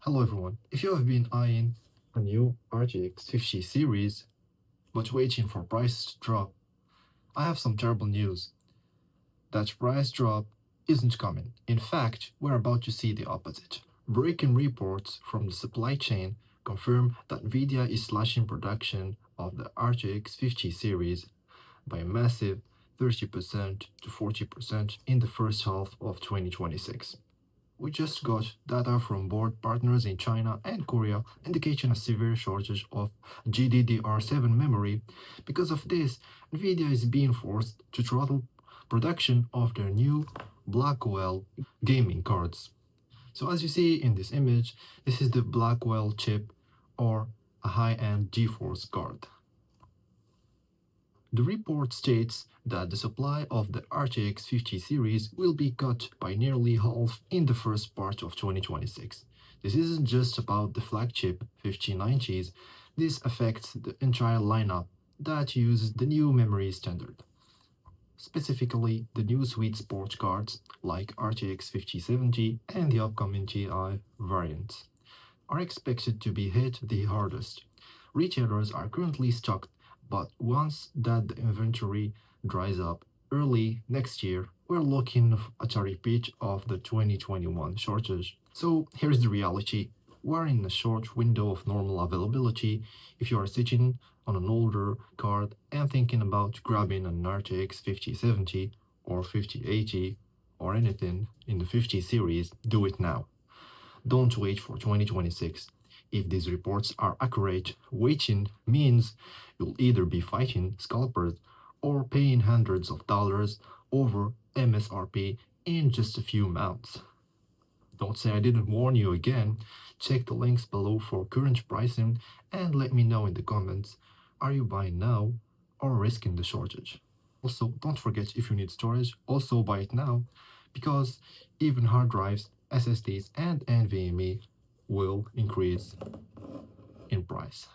Hello everyone. If you have been eyeing a new RTX 50 series but waiting for prices to drop, I have some terrible news. That price drop isn't coming. In fact, we're about to see the opposite. Breaking reports from the supply chain confirm that Nvidia is slashing production of the RTX 50 series by a massive 30% to 40% in the first half of 2026. We just got data from board partners in China and Korea indicating a severe shortage of GDDR7 memory. Because of this, Nvidia is being forced to throttle production of their new Blackwell gaming cards. So as you see in this image, this is the Blackwell chip or a high-end GeForce card. The report states that the supply of the RTX 50 series will be cut by nearly half in the first part of 2026. This isn't just about the flagship 5090s, this affects the entire lineup that uses the new memory standard. Specifically, the new sweet sports cards like RTX 5070 and the upcoming Ti variants are expected to be hit the hardest. Retailers are currently stocked, but once that the inventory dries up early next year, we're looking at a repeat of the 2021 shortage. So here's the reality. We're in a short window of normal availability. If you are sitting on an older card and thinking about grabbing an RTX 5070 or 5080 or anything in the 50 series, do it now. Don't wait for 2026. If these reports are accurate, waiting means you'll either be fighting scalpers or paying hundreds of dollars over MSRP in just a few months. Don't say I didn't warn you again. Check the links below for current pricing and let me know in the comments, are you buying now or risking the shortage? Also, don't forget if you need storage, also buy it now because even hard drives, SSDs and NVMe will increase in price.